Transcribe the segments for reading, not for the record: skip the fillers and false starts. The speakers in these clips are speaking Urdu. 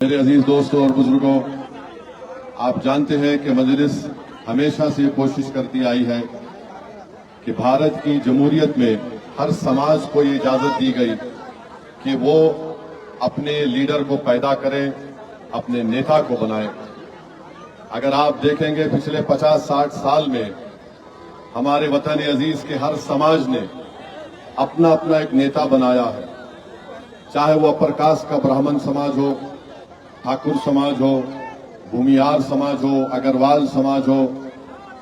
میرے عزیز دوستوں اور بزرگوں، آپ جانتے ہیں کہ مجلس ہمیشہ سے یہ کوشش کرتی آئی ہے کہ بھارت کی جمہوریت میں ہر سماج کو یہ اجازت دی گئی کہ وہ اپنے لیڈر کو پیدا کرے، اپنے نیتا کو بنائے۔ اگر آپ دیکھیں گے پچھلے 50-60 سال میں ہمارے وطن عزیز کے ہر سماج نے اپنا ایک نیتا بنایا ہے، چاہے وہ اپر کاسٹ کا برہمن سماج ہو، ٹھاکر سماج ہو، بھومیار سماج ہو، اگروال سماج ہو،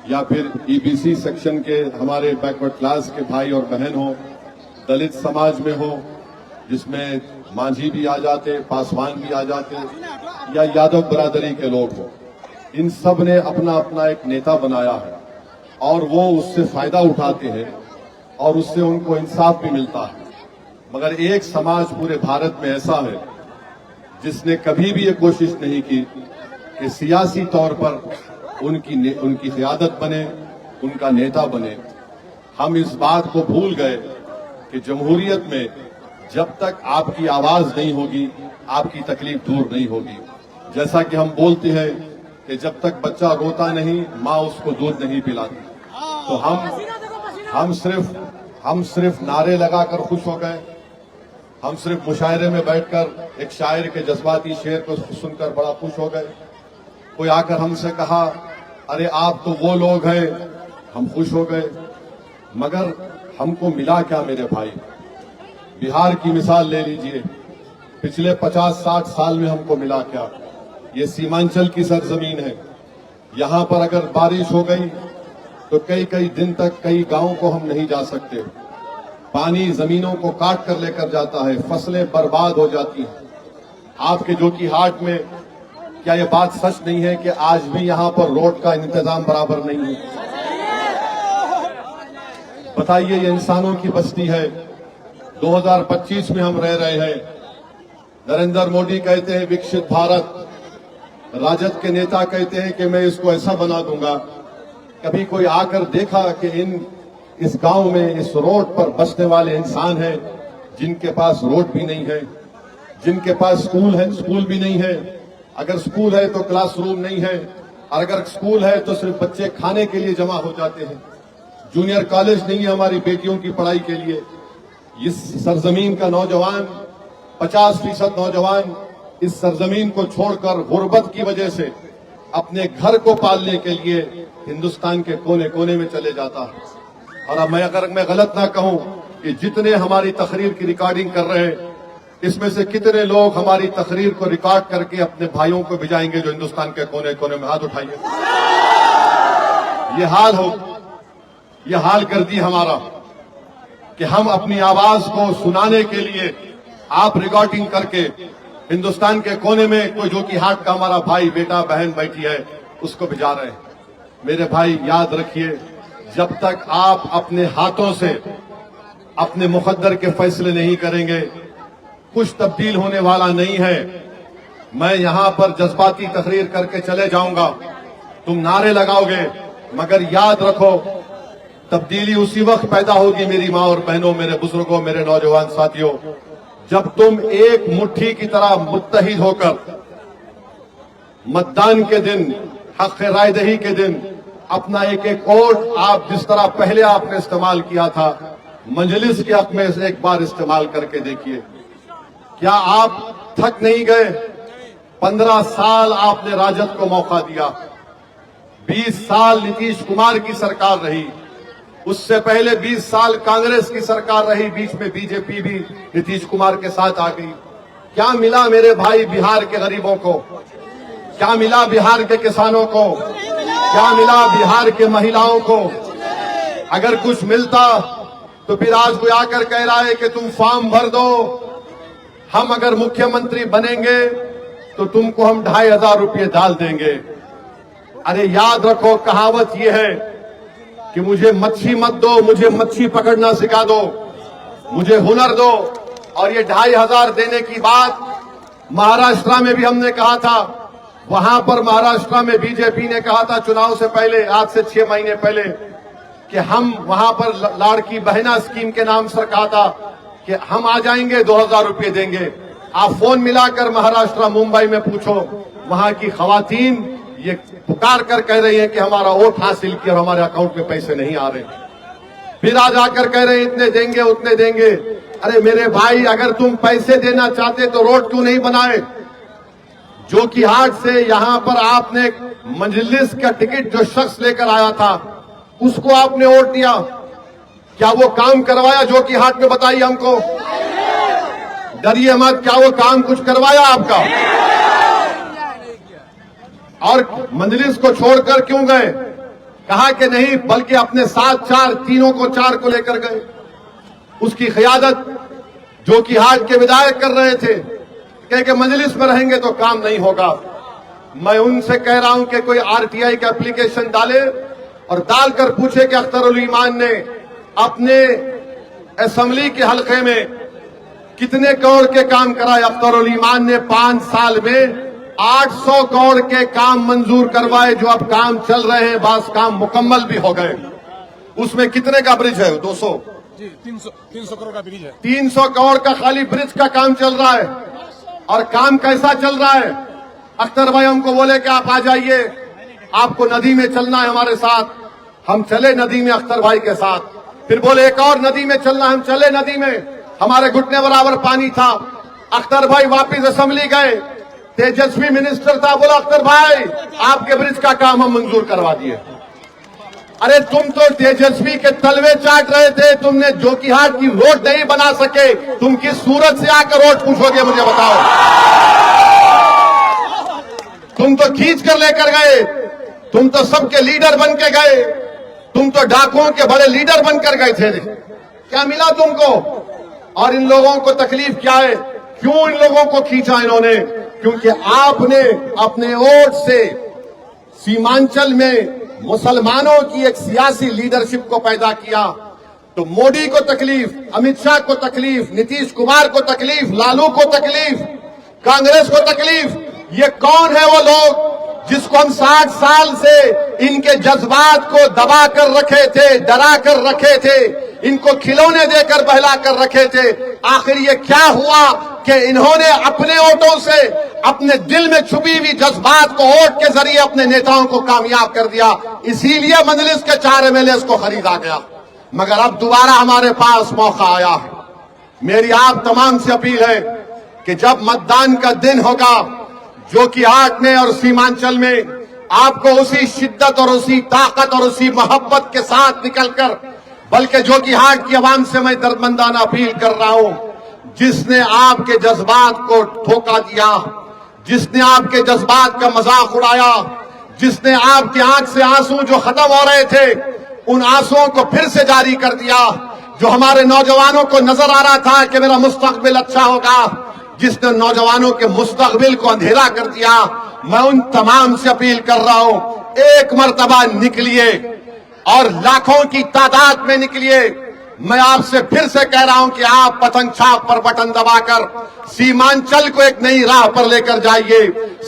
یا پھر EBC سیکشن کے ہمارے بیکورڈ کلاس کے بھائی اور بہن ہو، دلت سماج میں ہو جس میں مانجھی بھی آ جاتے، پاسوان بھی آ جاتے، یا یادو برادری کے لوگ ہو، ان سب نے اپنا ایک نیتا بنایا ہے اور وہ اس سے فائدہ اٹھاتے ہیں اور اس سے ان کو انصاف بھی ملتا ہے۔ مگر ایک سماج پورے بھارت میں ایسا ہے جس نے کبھی بھی یہ کوشش نہیں کی کہ سیاسی طور پر ان کی قیادت بنے، ان کا نیتا بنے۔ ہم اس بات کو بھول گئے کہ جمہوریت میں جب تک آپ کی آواز نہیں ہوگی، آپ کی تکلیف دور نہیں ہوگی۔ جیسا کہ ہم بولتے ہیں کہ جب تک بچہ روتا نہیں، ماں اس کو دودھ نہیں پلاتی۔ تو ہم صرف نعرے لگا کر خوش ہو گئے، ہم صرف مشاعرے میں بیٹھ کر ایک شاعر کے جذباتی شعر کو سن کر بڑا خوش ہو گئے۔ کوئی آ کر ہم سے کہا، ارے آپ تو وہ لوگ ہیں، ہم خوش ہو گئے۔ مگر ہم کو ملا کیا میرے بھائی؟ بہار کی مثال لے لیجئے، پچھلے 50-60 سال میں ہم کو ملا کیا؟ یہ سیمانچل کی سرزمین ہے، یہاں پر اگر بارش ہو گئی تو کئی دن تک کئی گاؤں کو ہم نہیں جا سکتے، پانی زمینوں کو کاٹ کر لے کر جاتا ہے، فصلیں برباد ہو جاتی ہیں۔ آپ کے جو کی ہاٹ میں کیا یہ بات سچ نہیں ہے کہ آج بھی یہاں پر روڈ کا انتظام برابر نہیں ہے؟ بتائیے، یہ انسانوں کی بستی ہے۔ 2025 میں ہم رہ رہے ہیں۔ نریندر مودی کہتے ہیں وکشت بھارت، راجد کے نیتا کہتے ہیں کہ میں اس کو ایسا بنا دوں گا۔ کبھی کوئی آ کر دیکھا کہ اس گاؤں میں اس روڈ پر بسنے والے انسان ہیں جن کے پاس روڈ بھی نہیں ہے، جن کے پاس سکول بھی نہیں ہے، اگر سکول ہے تو کلاس روم نہیں ہے، اور اگر سکول ہے تو صرف بچے کھانے کے لیے جمع ہو جاتے ہیں، جونیئر کالج نہیں ہے ہماری بیٹیوں کی پڑھائی کے لیے۔ اس سرزمین کا نوجوان 50% نوجوان اس سرزمین کو چھوڑ کر غربت کی وجہ سے اپنے گھر کو پالنے کے لیے ہندوستان کے کونے کونے میں چلے جاتا ہے۔ اور اب اگر میں غلط نہ کہوں کہ جتنے ہماری تقریر کی ریکارڈنگ کر رہے ہیں، اس میں سے کتنے لوگ ہماری تقریر کو ریکارڈ کر کے اپنے بھائیوں کو بھیجائیں گے جو ہندوستان کے کونے کونے میں؟ ہاتھ اٹھائیے۔ یہ حال کر دی ہمارا کہ ہم اپنی آواز کو سنانے کے لیے آپ ریکارڈنگ کر کے ہندوستان کے کونے میں کوئی جو کی ہاٹ کا ہمارا بھائی، بیٹا، بہن بیٹھی ہے، اس کو بھجا رہے ہیں۔ میرے بھائی یاد رکھیے، جب تک آپ اپنے ہاتھوں سے اپنے مقدر کے فیصلے نہیں کریں گے، کچھ تبدیل ہونے والا نہیں ہے۔ میں یہاں پر جذباتی تقریر کر کے چلے جاؤں گا، تم نعرے لگاؤ گے، مگر یاد رکھو تبدیلی اسی وقت پیدا ہوگی میری ماں اور بہنوں، میرے بزرگوں، میرے نوجوان ساتھیوں، جب تم ایک مٹھی کی طرح متحد ہو کر متدان کے دن، حق رائے دہی کے دن اپنا ایک ووٹ آپ جس طرح پہلے آپ نے استعمال کیا تھا، مجلس کے حق میں سے ایک بار استعمال کر کے دیکھیے۔ کیا آپ تھک نہیں گئے؟ 15 سال آپ نے راجد کو موقع دیا، 20 سال نتیش کمار کی سرکار رہی، اس سے پہلے 20 سال کانگریس کی سرکار رہی، بیچ میں BJP بھی نتیش کمار کے ساتھ آ گئی۔ کیا ملا میرے بھائی بہار کے غریبوں کو؟ کیا ملا بہار کے کسانوں کو؟ کیا ملا بہار کے مہیلاؤں کو؟ اگر کچھ ملتا تو پھر آج کوئی آ کر کہہ رہا ہے کہ تم فارم بھر دو، ہم اگر مکھیہ منتری بنیں گے تو تم کو ہم 2500 روپے ڈال دیں گے۔ ارے یاد رکھو، کہاوت یہ ہے کہ مجھے مچھی مت دو، مجھے مچھی پکڑنا سکھا دو، مجھے ہنر دو۔ اور یہ 2500 دینے کی بات مہاراشٹرا میں بھی ہم نے کہا تھا، وہاں پر مہاراشٹرا میں BJP نے کہا تھا چناؤ سے پہلے، آج سے 6 مہینے پہلے، کہ ہم وہاں پر لاڑکی بہنا اسکیم کے نام سے کہا تھا کہ ہم آ جائیں گے 2000 روپے دیں گے۔ آپ فون ملا کر مہاراشٹر ممبئی میں پوچھو، وہاں کی خواتین یہ پکار کر کہہ رہی ہیں کہ ہمارا ووٹ حاصل کیا اور ہمارے اکاؤنٹ میں پیسے نہیں آ رہے. پھر آج آ کر کہہ رہے ہیں اتنے دیں گے اتنے دیں گے. ارے میرے بھائی، اگر تم پیسے دینا چاہتے تو روڈ کیوں نہیں بنائے؟ جو کہ ہاٹ سے یہاں پر آپ نے مجلس کا ٹکٹ جو شخص لے کر آیا تھا اس کو آپ نے ووٹ دیا، کیا وہ کام کروایا جو کہ ہاٹ میں؟ بتائیے ہم کو. ڈریے مت، کیا وہ کام کچھ کروایا آپ کا؟ اور مجلس کو چھوڑ کر کیوں گئے؟ کہا کہ نہیں، بلکہ اپنے ساتھ چار کو لے کر گئے. اس کی قیادت جو کہ ہاٹ کے ودھائک کر رہے تھے کہ مجلس میں رہیں گے تو کام نہیں ہوگا. میں ان سے کہہ رہا ہوں کہ کوئی RTI کا اپلیکیشن ڈالے اور ڈال کر پوچھے کہ اختر علی ایمان نے اپنے اسمبلی کے حلقے میں کتنے کروڑ کے کام کرائے. اختر علی ایمان نے 5 سال میں 800 کروڑ کے کام منظور کروائے جو اب کام چل رہے ہیں، بعض کام مکمل بھی ہو گئے. اس میں کتنے کا برج ہے؟ 200 جی 300 کروڑ کا برج ہے. 300 کروڑ کا خالی برج کا کام چل رہا ہے. اور کام کیسا چل رہا ہے؟ اختر بھائی ہم کو بولے کہ آپ آ جائیے، آپ کو ندی میں چلنا ہے ہمارے ساتھ. ہم چلے ندی میں اختر بھائی کے ساتھ. پھر بولے ایک اور ندی میں چلنا، ہم چلے ندی میں، ہمارے گھٹنے برابر پانی تھا. اختر بھائی واپس اسمبلی گئے، تیجسوی منسٹر تھا، بولا اختر بھائی آپ کے برج کا کام ہم منظور کروا دیے. ارے تم تو تیجسوی کے تلوے چاٹ رہے تھے، تم نے جو کہ ہاٹ کی روڈ نہیں بنا سکے. تم کس صورت سے آ کر روڈ پوچھو گے مجھے بتاؤ؟ تم تو کھینچ کر لے کر گئے، تم تو سب کے لیڈر بن کے گئے، تم تو ڈاکوؤں کے بڑے لیڈر بن کر گئے تھے. کیا ملا تم کو؟ اور ان لوگوں کو تکلیف کیا ہے؟ کیوں ان لوگوں کو کھینچا انہوں نے؟ کیونکہ آپ نے اپنے ووٹ سے سیمانچل میں مسلمانوں کی ایک سیاسی لیڈرشپ کو پیدا کیا. تو موڈی کو تکلیف، امت شاہ کو تکلیف، نتیش کمار کو تکلیف، لالو کو تکلیف، کانگریس کو تکلیف. یہ کون ہے وہ لوگ جس کو ہم 60 سال سے ان کے جذبات کو دبا کر رکھے تھے، ڈرا کر رکھے تھے، ان کو کھلونے دے کر بہلا کر رکھے تھے؟ آخر یہ کیا ہوا کہ انہوں نے اپنے ووٹوں سے اپنے دل میں چھپی ہوئی جذبات کو ووٹ کے ذریعے اپنے نیتاؤں کو کامیاب کر دیا. اسی لیے مجلس کے 4 MLAs کو خریدا گیا. مگر اب دوبارہ ہمارے پاس موقع آیا ہے. میری آپ تمام سے اپیل ہے کہ جب متدان کا دن ہوگا جو کہ ہاٹ میں اور سیمانچل میں، آپ کو اسی شدت اور اسی طاقت اور اسی محبت کے ساتھ نکل کر، بلکہ جو کہ ہاٹ کی عوام سے میں دردمندانہ اپیل کر رہا ہوں، جس نے آپ کے جذبات کو دھوکہ دیا، جس نے آپ کے جذبات کا مذاق اڑایا، جس نے آپ کی آنکھ سے آنسو جو ختم ہو رہے تھے ان آنسوؤں کو پھر سے جاری کر دیا، جو ہمارے نوجوانوں کو نظر آ رہا تھا کہ میرا مستقبل اچھا ہوگا، جس نے نوجوانوں کے مستقبل کو اندھیرا کر دیا. میں ان تمام سے اپیل کر رہا ہوں، ایک مرتبہ نکلیے اور لاکھوں کی تعداد میں نکلیے. میں آپ سے پھر سے کہہ رہا ہوں کہ آپ پتنگ چھاپ پر بٹن دبا کر سیمانچل کو ایک نئی راہ پر لے کر جائیے.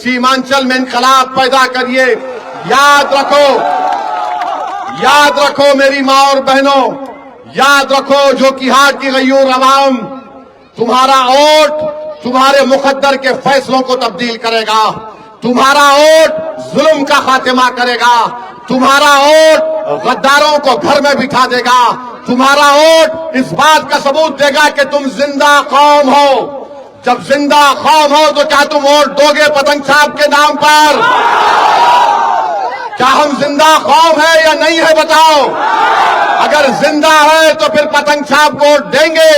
سیمانچل میں انقلاب پیدا کریے. یاد رکھو میری ماں اور بہنوں، یاد رکھو جو کہ ہاٹ کی غیور عوام، تمہارا ووٹ تمہارے مقدر کے فیصلوں کو تبدیل کرے گا. تمہارا ووٹ ظلم کا خاتمہ کرے گا. تمہارا ووٹ غداروں کو گھر میں بٹھا دے گا. تمہارا ووٹ اس بات کا ثبوت دے گا کہ تم زندہ قوم ہو. جب زندہ قوم ہو تو کیا تم ووٹ دو گے پتنگ چھاپ کے نام پر؟ کیا ہم زندہ قوم ہے یا نہیں ہے بتاؤ؟ اگر زندہ ہے تو پھر پتنگ چھاپ کو ووٹ دیں گے.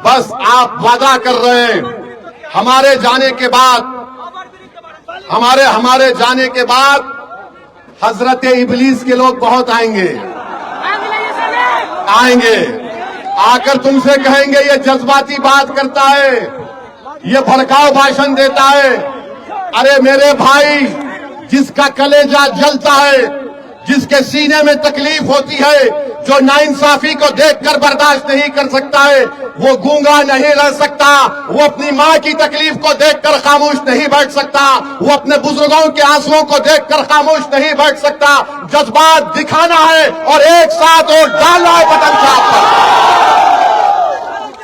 بس آپ وعدہ کر رہے ہیں ہمارے جانے کے بعد حضرت ابلیس کے لوگ بہت آئیں گے آ کر تم سے کہیں گے یہ جذباتی بات کرتا ہے، یہ بھڑکاؤ بھاشن دیتا ہے. ارے میرے بھائی، جس کا کلیجہ جلتا ہے، جس کے سینے میں تکلیف ہوتی ہے، جو ناانصافی کو دیکھ کر برداشت نہیں کر سکتا ہے، وہ گونگا نہیں رہ سکتا. وہ اپنی ماں کی تکلیف کو دیکھ کر خاموش نہیں بیٹھ سکتا. وہ اپنے بزرگوں کے آنسوؤں کو دیکھ کر خاموش نہیں بیٹھ سکتا. جذبات دکھانا ہے اور ایک ساتھ ووٹ ڈالنا ہے بٹن چھاپ پر.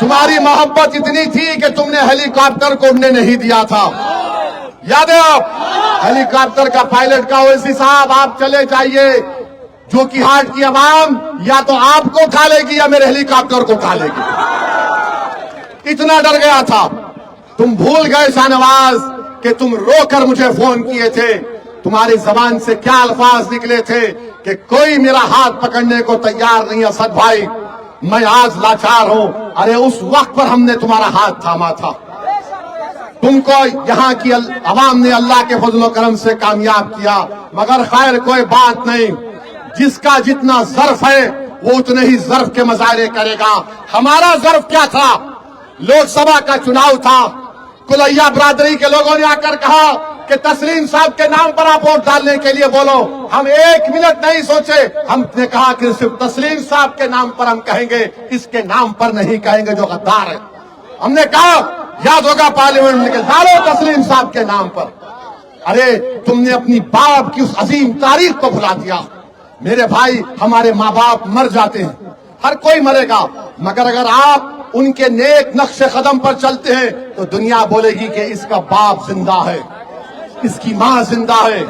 تمہاری محبت اتنی تھی کہ تم نے ہیلی کاپٹر کو اڑنے نہیں دیا تھا. یاد ہے آپ ہیلی کاپٹر کا پائلٹ کا اویسی صاحب آپ چلے جائیے, جو کہ ہاٹ کی عوام یا تو آپ کو اٹھا لے گی یا میرے ہیلی کاپٹر کو اٹھا لے گی. اتنا ڈر گیا تھا. تم بھول گئے شاہ نواز کہ تم رو کر مجھے فون کیے تھے. تمہاری زبان سے کیا الفاظ نکلے تھے کہ کوئی میرا ہاتھ پکڑنے کو تیار نہیں. اسد بھائی میں آج لاچار ہوں. ارے اس وقت پر ہم نے تمہارا ہاتھ تھاما تھا. تم کو یہاں کی عوام نے اللہ کے فضل و کرم سے کامیاب کیا. مگر خیر کوئی بات نہیں, جس کا جتنا ظرف ہے وہ اتنے ہی ظرف کے مظاہرے کرے گا. ہمارا ظرف کیا تھا؟ لوک سبھا کا چناؤ تھا. کلیا برادری کے لوگوں نے آ کر کہا کہ تسلیم صاحب کے نام پر آپ ووٹ ڈالنے کے لیے بولو. ہم ایک منٹ نہیں سوچے, ہم نے کہا کہ صرف تسلیم صاحب کے نام پر ہم کہیں گے, اس کے نام پر نہیں کہیں گے جو غدار ہے. ہم نے کہا یاد ہوگا پارلیمنٹ میں کہ ڈالو تسلیم صاحب کے نام پر. ارے تم نے اپنی باپ کی اس عظیم تاریخ کو بھلا دیا. میرے بھائی ہمارے ماں باپ مر جاتے ہیں, ہر کوئی مرے گا, مگر اگر آپ ان کے نیک نقش قدم پر چلتے ہیں تو دنیا بولے گی کہ اس کا باپ زندہ ہے, اس کی ماں زندہ ہے,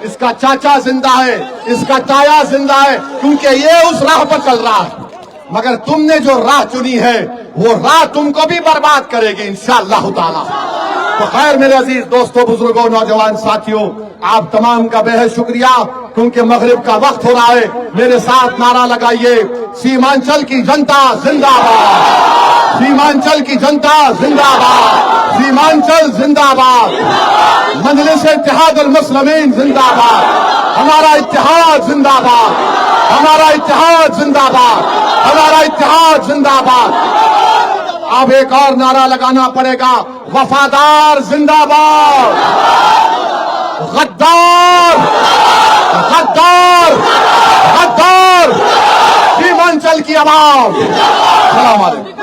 اس کا چاچا زندہ ہے, اس کا تایا زندہ ہے, کیونکہ یہ اس راہ پر چل رہا ہے. مگر تم نے جو راہ چنی ہے وہ راہ تم کو بھی برباد کرے گی انشاءاللہ تعالی. تو خیر میرے عزیز دوستوں, بزرگوں, نوجوان ساتھیوں, آپ تمام کا بے حد شکریہ. کیونکہ مغرب کا وقت ہو رہا ہے, میرے ساتھ نعرہ لگائیے, سیمانچل کی جنتا زندہ باد, سیمانچل کی جنتا زندہ باد, سیمانچل زندہ باد, مجلس اتحاد المسلمین زندہ باد, ہمارا اتحاد زندہ باد, ہمارا اتحاد زندہ باد, ہمارا اتحاد زندہ باد. اب ایک اور نعرہ لگانا پڑے گا, وفادار زندہ باد, غدار غدار غدار, سیمانچل کی عوام. السلام علیکم.